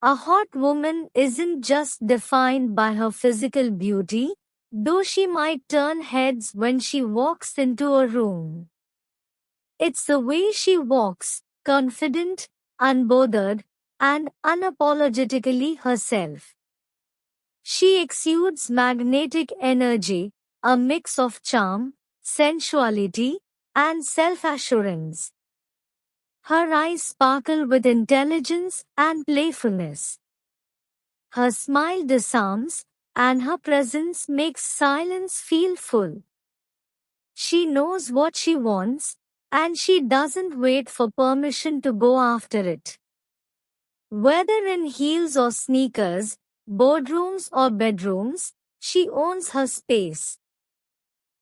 A hot woman isn't just defined by her physical beauty, though she might turn heads when she walks into a room. It's the way she walks, confident, unbothered, and unapologetically herself. She exudes magnetic energy, a mix of charm, sensuality, and self-assurance. Her eyes sparkle with intelligence and playfulness. Her smile disarms, and her presence makes silence feel full. She knows what she wants, and she doesn't wait for permission to go after it. Whether in heels or sneakers, boardrooms or bedrooms, she owns her space.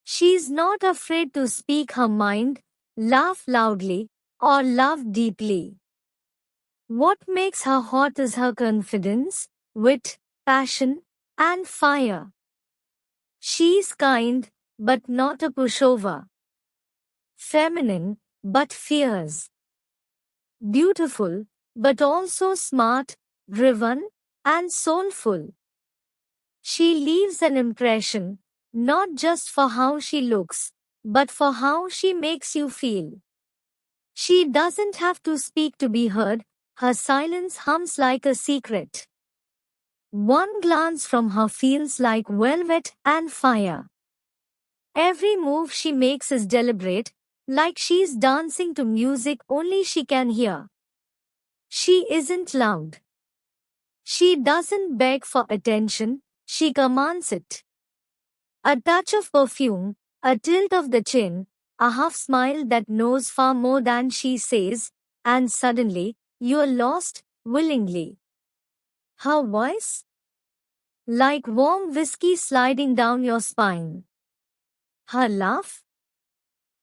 She's not afraid to speak her mind, laugh loudly, or love deeply. What makes her hot is her confidence, wit, passion, and fire. She's kind, but not a pushover. Feminine, but fierce. Beautiful, but also smart, driven, and soulful. She leaves an impression, not just for how she looks, but for how she makes you feel. She doesn't have to speak to be heard, her silence hums like a secret. One glance from her feels like velvet and fire. Every move she makes is deliberate, like she's dancing to music only she can hear. She isn't loud. She doesn't beg for attention, she commands it. A touch of perfume, a tilt of the chin, a half smile that knows far more than she says, and suddenly, you're lost, willingly. Her voice? Like warm whiskey sliding down your spine. Her laugh?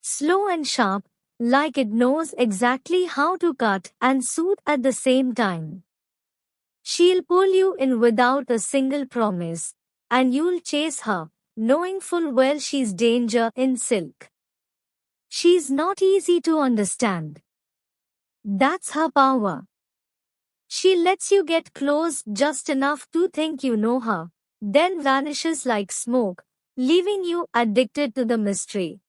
Slow and sharp, like it knows exactly how to cut and soothe at the same time. She'll pull you in without a single promise, and you'll chase her, knowing full well she's danger in silk. She's not easy to understand. That's her power. She lets you get close just enough to think you know her, then vanishes like smoke, leaving you addicted to the mystery.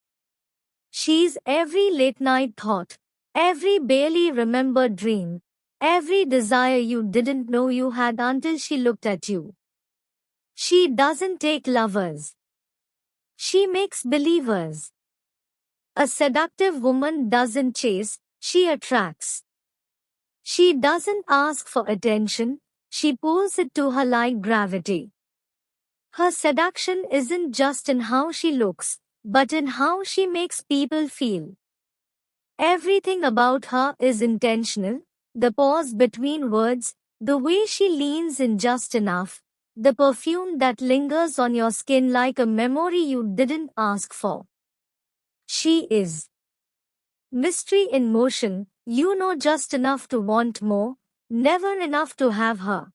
She's every late night thought, every barely remembered dream, every desire you didn't know you had until she looked at you. She doesn't take lovers. She makes believers. A seductive woman doesn't chase, she attracts. She doesn't ask for attention, she pulls it to her like gravity. Her seduction isn't just in how she looks, but in how she makes people feel. Everything about her is intentional, the pause between words, the way she leans in just enough, the perfume that lingers on your skin like a memory you didn't ask for. She is mystery in motion, you know just enough to want more, never enough to have her.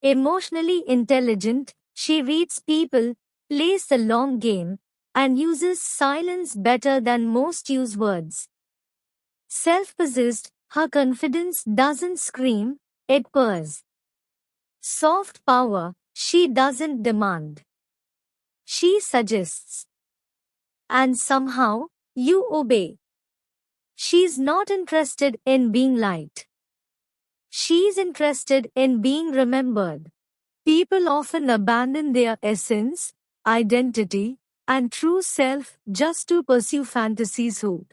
Emotionally intelligent, she reads people, plays the long game, and uses silence better than most use words. Self-possessed, her confidence doesn't scream, it purrs. Soft power, she doesn't demand. She suggests. And somehow, you obey. She's not interested in being liked. She's interested in being remembered. People often abandon their essence, identity, and true self just to pursue fantasies who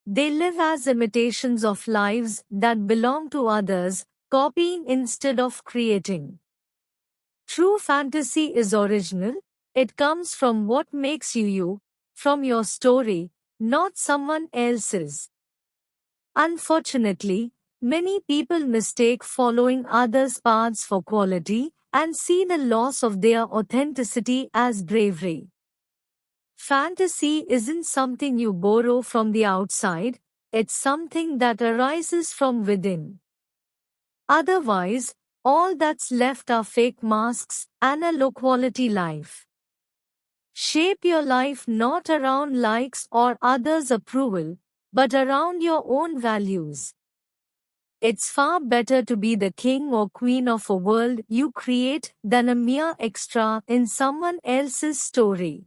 they live as imitations of lives that belong to others, copying instead of creating. True fantasy is original, it comes from what makes you you, from your story, not someone else's. Unfortunately, many people mistake following others' paths for quality and see the loss of their authenticity as bravery. Fantasy isn't something you borrow from the outside, it's something that arises from within. Otherwise, all that's left are fake masks and a low-quality life. Shape your life not around likes or others' approval, but around your own values. It's far better to be the king or queen of a world you create than a mere extra in someone else's story.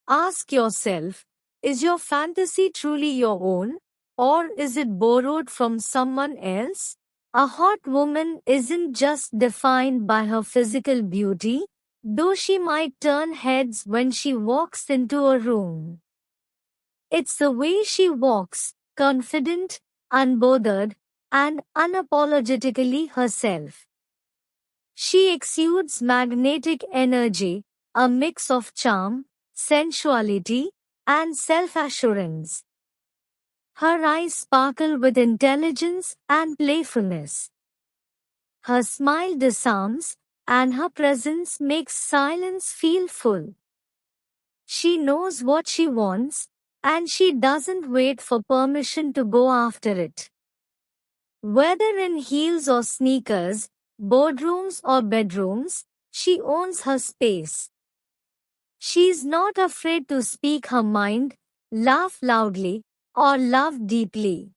Ask yourself, is your fantasy truly your own, or is it borrowed from someone else? A hot woman isn't just defined by her physical beauty, though she might turn heads when she walks into a room. It's the way she walks, confident, unbothered, and unapologetically herself. She exudes magnetic energy, a mix of charm, sensuality, and self-assurance. Her eyes sparkle with intelligence and playfulness. Her smile disarms, and her presence makes silence feel full. She knows what she wants, and she doesn't wait for permission to go after it. Whether in heels or sneakers, boardrooms or bedrooms, she owns her space. She's not afraid to speak her mind, laugh loudly, or love deeply.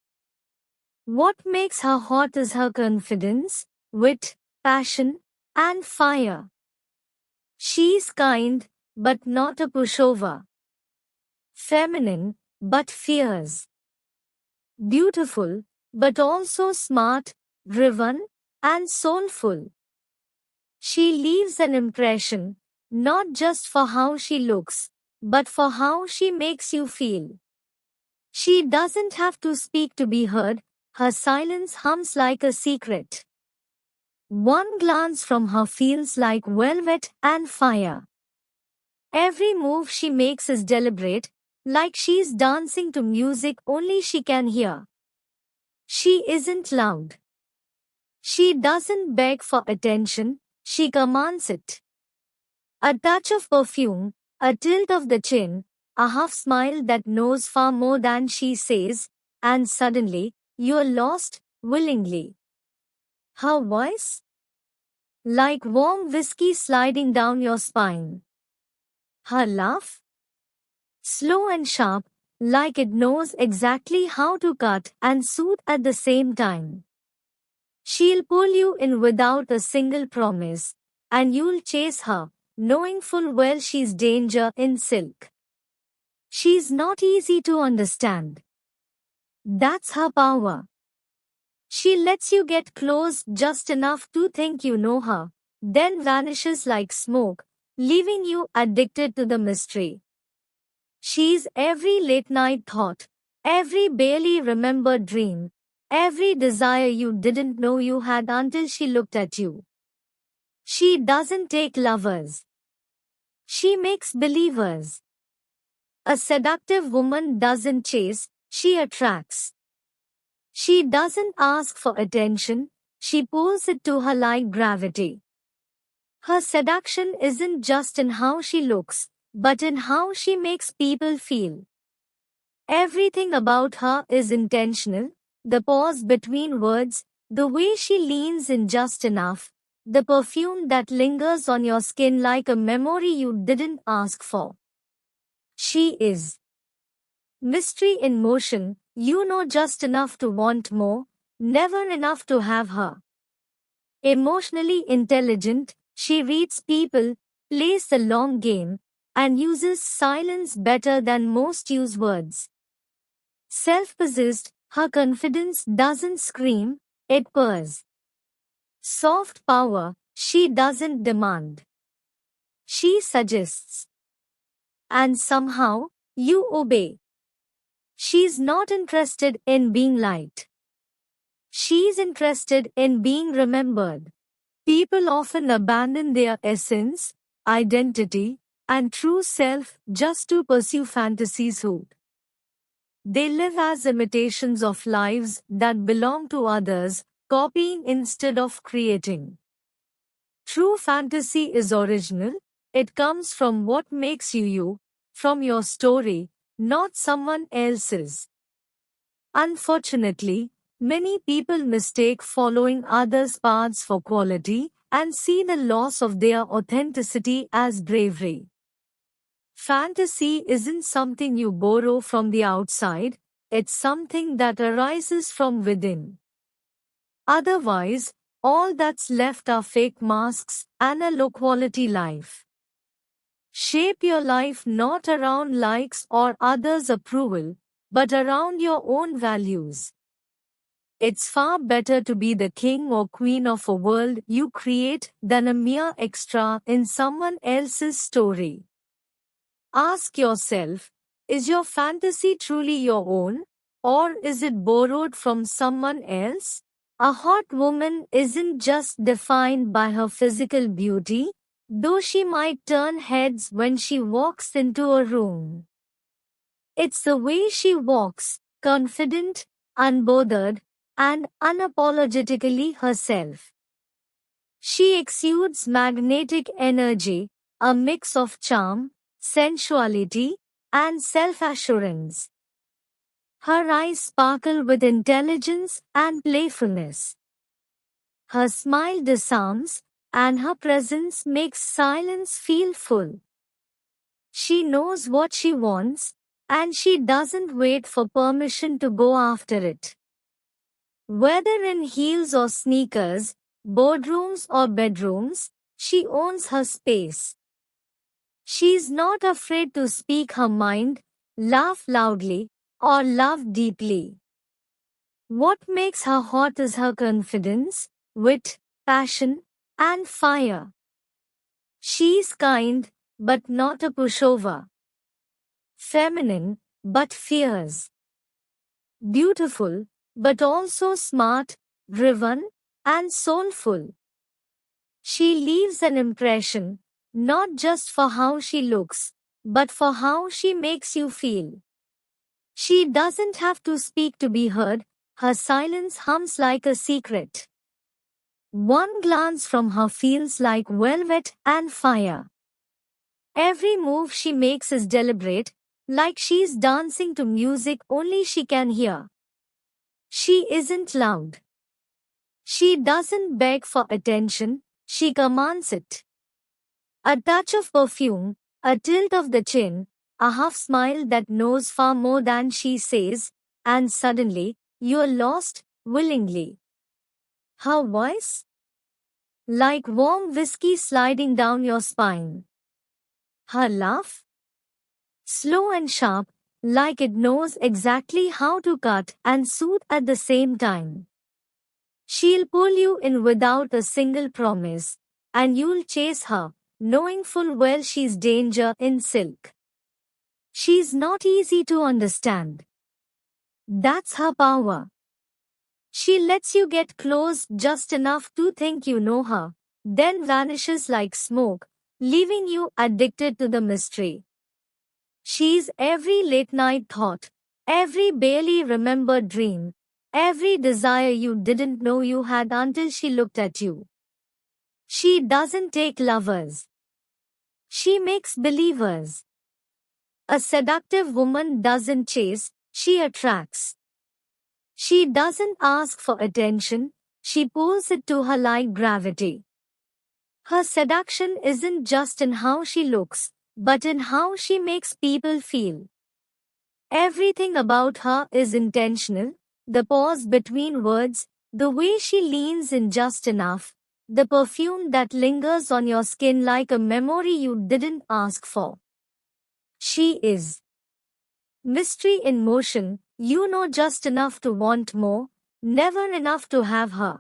What makes her hot is her confidence, wit, passion, and fire. She's kind, but not a pushover. Feminine, but fierce. Beautiful, but also smart, driven, and soulful. She leaves an impression, not just for how she looks, but for how she makes you feel. She doesn't have to speak to be heard, her silence hums like a secret. One glance from her feels like velvet and fire. Every move she makes is deliberate, like she's dancing to music only she can hear. She isn't loud. She doesn't beg for attention, she commands it. A touch of perfume, a tilt of the chin, a half smile that knows far more than she says, and suddenly, you're lost, willingly. Her voice? Like warm whiskey sliding down your spine. Her laugh? Slow and sharp, like it knows exactly how to cut and soothe at the same time. She'll pull you in without a single promise, and you'll chase her, knowing full well she's danger in silk. She's not easy to understand. That's her power. She lets you get close just enough to think you know her, then vanishes like smoke, leaving you addicted to the mystery. She's every late night thought, every barely remembered dream, every desire you didn't know you had until she looked at you. She doesn't take lovers. She makes believers. A seductive woman doesn't chase, she attracts. She doesn't ask for attention, she pulls it to her like gravity. Her seduction isn't just in how she looks, but in how she makes people feel. Everything about her is intentional, the pause between words, the way she leans in just enough, the perfume that lingers on your skin like a memory you didn't ask for. She is mystery in motion, you know just enough to want more, never enough to have her. Emotionally intelligent, she reads people, plays the long game, and uses silence better than most use words. Self-possessed, her confidence doesn't scream, it purrs. Soft power, she doesn't demand. She suggests. And somehow, you obey. She's not interested in being liked. She's interested in being remembered. People often abandon their essence, identity, and true self just to pursue fantasies who they live as imitations of lives that belong to others, copying instead of creating. True fantasy is original, it comes from what makes you you, from your story, not someone else's. Unfortunately, many people mistake following others' paths for quality and see the loss of their authenticity as bravery. Fantasy isn't something you borrow from the outside, it's something that arises from within. Otherwise, all that's left are fake masks and a low-quality life. Shape your life not around likes or others' approval, but around your own values. It's far better to be the king or queen of a world you create than a mere extra in someone else's story. Ask yourself, is your fantasy truly your own, or is it borrowed from someone else? A hot woman isn't just defined by her physical beauty, though she might turn heads when she walks into a room. It's the way she walks, confident, unbothered, and unapologetically herself. She exudes magnetic energy, a mix of charm, sensuality, and self-assurance. Her eyes sparkle with intelligence and playfulness. Her smile disarms, and her presence makes silence feel full. She knows what she wants, and she doesn't wait for permission to go after it. Whether in heels or sneakers, boardrooms or bedrooms, she owns her space. She's not afraid to speak her mind, laugh loudly, or love deeply. What makes her hot is her confidence, wit, passion, and fire. She's kind, but not a pushover. Feminine, but fierce. Beautiful, but also smart, driven, and soulful. She leaves an impression, not just for how she looks, but for how she makes you feel. She doesn't have to speak to be heard, her silence hums like a secret. One glance from her feels like velvet and fire. Every move she makes is deliberate, like she's dancing to music only she can hear. She isn't loud. She doesn't beg for attention, she commands it. A touch of perfume, a tilt of the chin, a half smile that knows far more than she says, and suddenly, you're lost, willingly. Her voice? Like warm whiskey sliding down your spine. Her laugh? Slow and sharp, like it knows exactly how to cut and soothe at the same time. She'll pull you in without a single promise, and you'll chase her, knowing full well she's danger in silk. She's not easy to understand. That's her power. She lets you get close just enough to think you know her, then vanishes like smoke, leaving you addicted to the mystery. She's every late night thought, every barely remembered dream, every desire you didn't know you had until she looked at you. She doesn't take lovers. She makes believers. A seductive woman doesn't chase, she attracts. She doesn't ask for attention, she pulls it to her like gravity. Her seduction isn't just in how she looks, but in how she makes people feel. Everything about her is intentional, the pause between words, the way she leans in just enough, the perfume that lingers on your skin like a memory you didn't ask for. She is mystery in motion, you know just enough to want more, never enough to have her.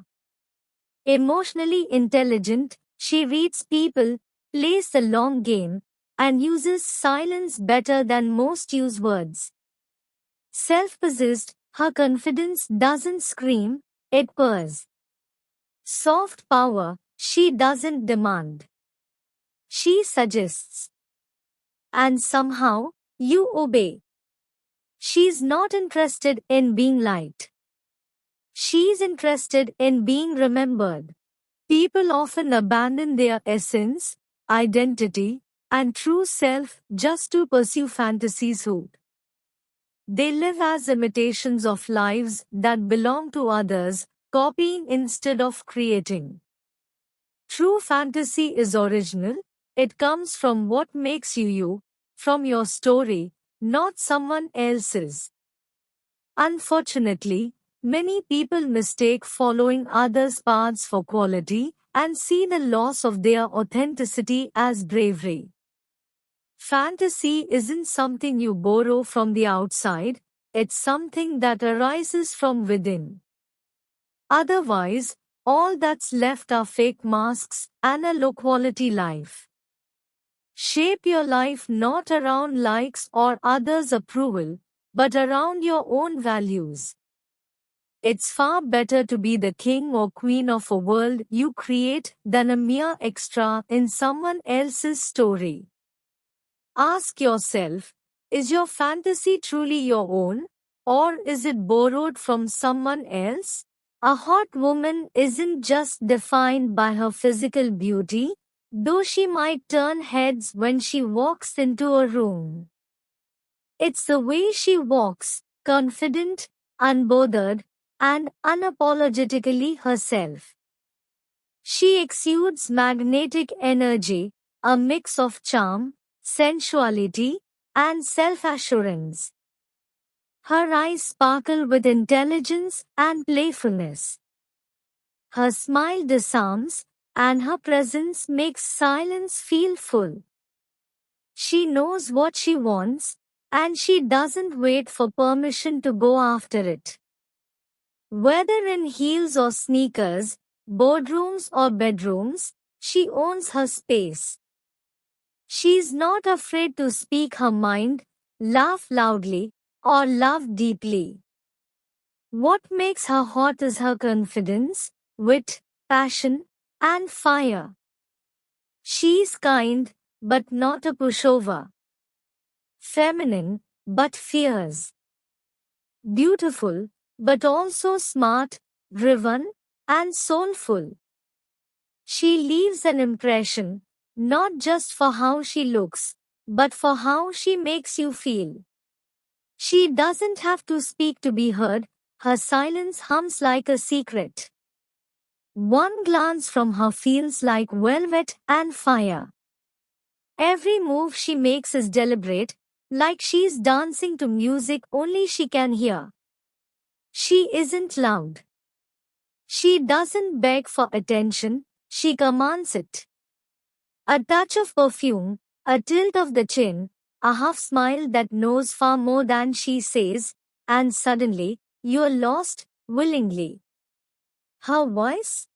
Emotionally intelligent, she reads people, plays the long game, and uses silence better than most use words. Self-possessed, her confidence doesn't scream, it purrs. Soft power, she doesn't demand. She suggests. And somehow, you obey. She's not interested in being liked. She's interested in being remembered. People often abandon their essence, identity, and true self just to pursue fantasies who they live as imitations of lives that belong to others, copying instead of creating. True fantasy is original, it comes from what makes you you, from your story, not someone else's. Unfortunately, Many people mistake following others' paths for quality and see the loss of their authenticity as bravery. Fantasy isn't something you borrow from the outside, it's something that arises from within. Otherwise, all that's left are fake masks and a low quality life. Shape your life not around likes or others' approval, but around your own values. It's far better to be the king or queen of a world you create than a mere extra in someone else's story. Ask yourself, is your fantasy truly your own, or is it borrowed from someone else? A hot woman isn't just defined by her physical beauty, though she might turn heads when she walks into a room. It's the way she walks, confident, unbothered, and unapologetically herself. She exudes magnetic energy, a mix of charm, sensuality, and self-assurance. Her eyes sparkle with intelligence and playfulness. Her smile disarms, and her presence makes silence feel full. She knows what she wants, and she doesn't wait for permission to go after it. Whether in heels or sneakers, boardrooms or bedrooms, she owns her space. She's not afraid to speak her mind, laugh loudly, or love deeply. What makes her hot is her confidence, wit, passion, and fire. She's kind, but not a pushover. Feminine, but fierce. Beautiful, but also smart, driven, and soulful. She leaves an impression, not just for how she looks, but for how she makes you feel. She doesn't have to speak to be heard, her silence hums like a secret. One glance from her feels like velvet and fire. Every move she makes is deliberate, like she's dancing to music only she can hear. She isn't loud. She doesn't beg for attention, she commands it. A touch of perfume, a tilt of the chin, a half smile that knows far more than she says, and suddenly, you're lost, willingly. Her voice?